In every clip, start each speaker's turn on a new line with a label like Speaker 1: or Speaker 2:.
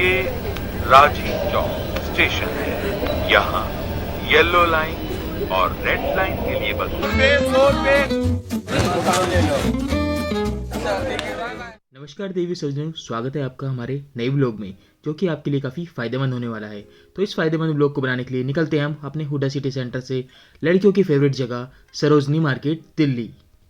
Speaker 1: ये राजीव चौक स्टेशन है। यहाँ येलो लाइन और रेड लाइन के लिए बस
Speaker 2: नमस्कार देवी सज्जनों, स्वागत है आपका हमारे नए ब्लॉग में, जो कि आपके लिए काफ़ी फ़ायदेमंद होने वाला है। तो इस फ़ायदेमंद ब्लॉग को बनाने के लिए निकलते हैं हम अपने हुडा सिटी सेंटर से लड़कियों की फेवरेट जगह सरोजनी मार्केट दिल्ली।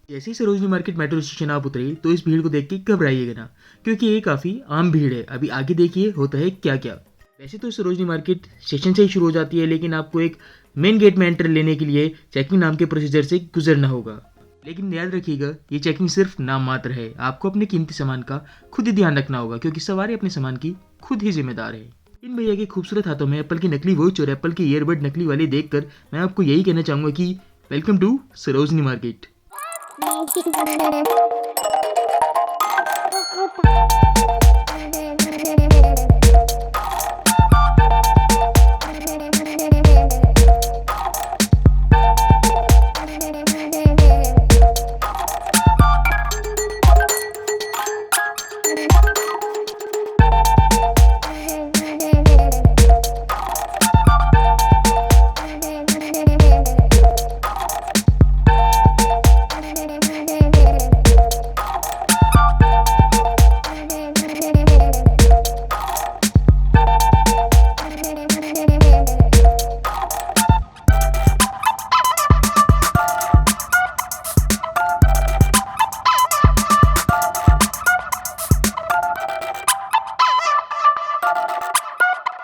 Speaker 2: जैसे ही सरोजनी मार्केट मेट्रो स्टेशन आप उतरे तो इस भीड़ को देख के घबराइएगा ना, क्योंकि ये काफ़ी आम भीड़ है। अभी आगे देखिए होता है क्या क्या। वैसे तो सरोजनी मार्केट स्टेशन से ही शुरू हो जाती है, लेकिन आपको एक मेन गेट में एंटर लेने के लिए चेकिंग नाम के प्रोसीजर से गुजरना होगा। लेकिन याद रखिएगा, ये चेकिंग सिर्फ नाम मात्र है। आपको अपने कीमती सामान का खुद ही ध्यान रखना होगा, क्योंकि सवारी अपने सामान की खुद ही जिम्मेदार है। इन भैया के खूबसूरत हाथों में एप्पल की नकली वॉच और एप्पल की ईयरबड नकली वाले देखकर मैं आपको यही कहना चाहूंगा कि वेलकम टू सरोजनी मार्केट।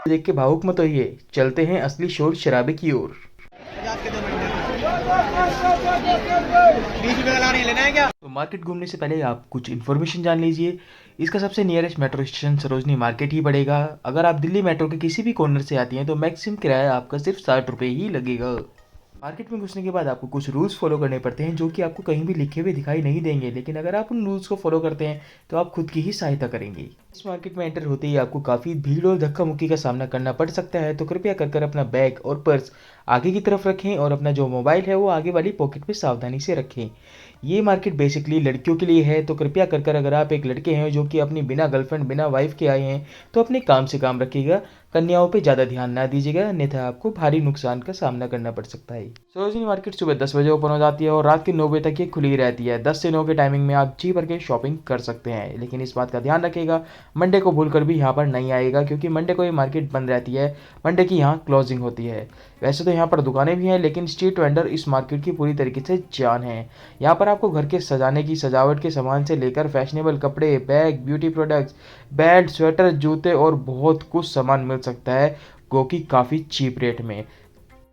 Speaker 2: देख के भावुक मत होइए, चलते हैं असली शोर शराबे की ओर। तो मार्केट घूमने से पहले आप कुछ इन्फॉर्मेशन जान लीजिए। इसका सबसे nearest metro station Sarojini market ही पड़ेगा। अगर आप दिल्ली मेट्रो के किसी भी कॉर्नर से आती हैं तो मैक्सिमम किराया आपका सिर्फ 60 रुपये ही लगेगा। मार्केट में घुसने के बाद आपको कुछ रूल्स फॉलो करने पड़ते हैं, जो कि आपको कहीं भी लिखे हुए दिखाई नहीं देंगे, लेकिन अगर आप उन रूल्स को फॉलो करते हैं तो आप खुद की ही सहायता करेंगे। इस मार्केट में एंटर होते ही आपको काफ़ी भीड़ और धक्का मुक्की का सामना करना पड़ सकता है, तो कृपया कर अपना बैग और पर्स आगे की तरफ रखें और अपना जो मोबाइल है वो आगे वाली पॉकेट में सावधानी से रखें। ये मार्केट बेसिकली लड़कियों के लिए है, तो कृपया कर अगर आप एक लड़के हैं जो कि अपनी बिना गर्लफ्रेंड बिना वाइफ के आए हैं तो अपने काम से काम रखिएगा। कन्याओं पे ज़्यादा ध्यान ना दीजिएगा, अन्यथा आपको भारी नुकसान का सामना करना पड़ सकता है। सरोजनी मार्केट सुबह 10 बजे ओपन हो जाती है और रात के 9 बजे तक ये खुली रहती है। 10 से 9 के टाइमिंग में आप जी भर के शॉपिंग कर सकते हैं, लेकिन इस बात का ध्यान रखिएगा, मंडे को भूल कर भी यहाँ पर नहीं आएगा, क्योंकि मंडे को ये मार्केट बंद रहती है। मंडे की यहाँ क्लोजिंग होती है। वैसे तो यहाँ पर दुकानें भी हैं, लेकिन स्ट्रीट वेंडर इस मार्केट की पूरी तरीके से जान है। यहाँ पर आपको घर के सजाने की सजावट के सामान से लेकर फैशनेबल कपड़े, bag, beauty products, belt, sweater, जूते और बहुत कुछ सामान मिल सकता है, जो कि काफ़ी चीप रेट में।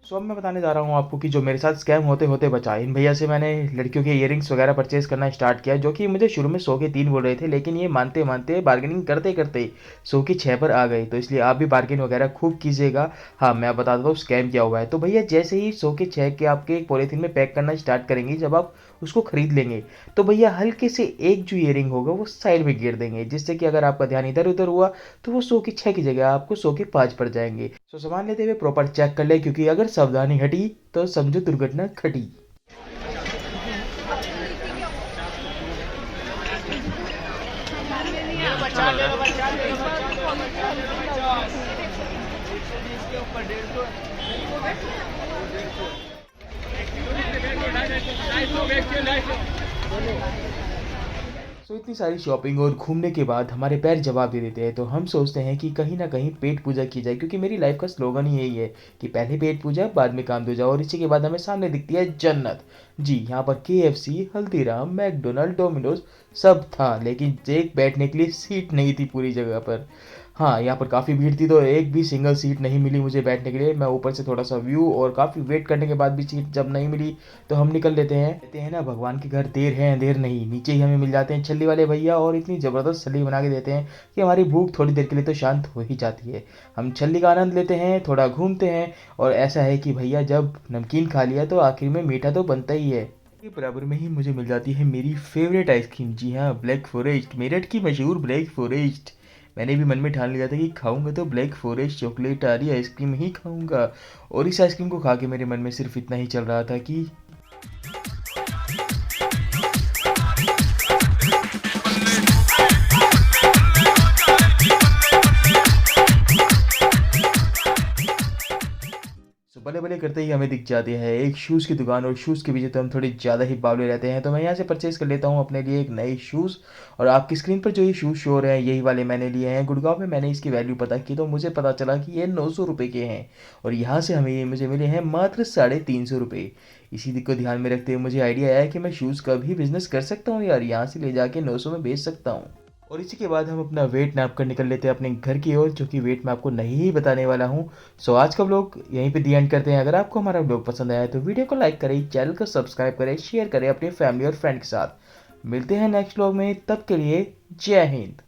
Speaker 2: सो अब मैं बताने जा रहा हूँ आपको कि जो मेरे साथ स्कैम होते होते बचा। इन भैया से मैंने लड़कियों के इयरिंग्स वगैरह परचेज करना स्टार्ट किया, जो कि मुझे शुरू में 100 के 3 बोल रहे थे, लेकिन ये मानते मानते बार्गेनिंग करते करते 100 की 6 पर आ गए। तो इसलिए आप भी बार्गेन वगैरह खूब कीजिएगा। हाँ, मैं बता देता हूँ स्कैम क्या हुआ है। तो भैया जैसे ही 100 के 6 के आपके एक पॉलीथीन में पैक करना स्टार्ट करेंगे, जब आप उसको खरीद लेंगे तो भैया हल्के से एक जो इयरिंग होगा वो साइड में गिर देंगे, जिससे कि अगर आपका ध्यान इधर उधर हुआ तो वो 100 की 6 की जगह आपको 100 के 5 पड़ जाएंगे। तो सामान लेते हुए प्रॉपर चेक कर ले, क्योंकि अगर सावधानी हटी तो समझो दुर्घटना घटी। सो इतनी सारी शॉपिंग और घूमने के बाद हमारे पैर जवाब दे देते हैं, तो हम सोचते हैं कि कहीं ना कहीं पेट पूजा की जाए, क्योंकि मेरी लाइफ का स्लोगन ही यही है कि पहले पेट पूजा बाद में काम दूजा, और इसी के बाद हमें सामने दिखती है जन्नत। जी, यहाँ पर KFC, हल्दीराम, मैकडोनल्ड, डोमिनोज सब था, लेकिन एक बैठने के लिए सीट नहीं थी पूरी जगह पर। हाँ, यहाँ पर काफ़ी भीड़ थी, तो एक भी सिंगल सीट नहीं मिली मुझे बैठने के लिए। मैं ऊपर से थोड़ा सा व्यू और काफ़ी वेट करने के बाद भी सीट जब नहीं मिली तो हम निकल लेते हैं। कहते हैं ना, भगवान के घर देर है अंधेर नहीं। नीचे ही हमें मिल जाते हैं छल्ली वाले भैया, और इतनी ज़बरदस्त छल्ली बना के देते हैं कि हमारी भूख थोड़ी देर के लिए तो शांत हो ही जाती है। हम छल्ली का आनंद लेते हैं, थोड़ा घूमते हैं, और ऐसा है कि भैया जब नमकीन खा लिया तो आखिर में मीठा तो बनता ही है। के बराबर में ही मुझे मिल जाती है मेरी फेवरेट आइसक्रीम। जी हाँ, ब्लैक फॉरेस्ट, मेरठ की मशहूर ब्लैक फॉरेस्ट। मैंने भी मन में ठान लिया था कि खाऊंगा तो ब्लैक फॉरेस्ट चॉकलेट वाली आइसक्रीम ही खाऊंगा, और इस आइसक्रीम को खा के मेरे मन में सिर्फ इतना ही चल रहा था कि प्ले करते ही हमें दिख जाती है एक शूज़ की दुकान, और शूज़ के पीछे तो हम थोड़े ज़्यादा ही बावले रहते हैं। तो मैं यहाँ से परचेज़ कर लेता हूँ अपने लिए एक नए शूज़। और आपकी स्क्रीन पर जो ये शूज़ शो हो रहे हैं यही वाले मैंने लिए हैं। गुड़गांव में मैंने इसकी वैल्यू पता की तो मुझे पता चला कि ये 900 रुपये के हैं, और यहाँ से हमें ये मुझे मिले हैं मात्र 350 रुपये। इसी को ध्यान में रखते हुए मुझे आइडिया आया कि मैं शूज़ का भी बिज़नेस कर सकता हूँ यार, यहाँ से ले जाके 900 में बेच सकता हूँ। और इसी के बाद हम अपना वेट नाप कर निकल लेते हैं अपने घर की ओर, जो कि वेट मैं आपको नहीं ही बताने वाला हूँ। सो आज का व्लॉग यहीं पे दी एंड करते हैं। अगर आपको हमारा व्लॉग पसंद आया तो वीडियो को लाइक करें, चैनल को सब्सक्राइब करें, शेयर करें अपनी फैमिली और फ्रेंड के साथ। मिलते हैं नेक्स्ट व्लॉग में, तब के लिए जय हिंद।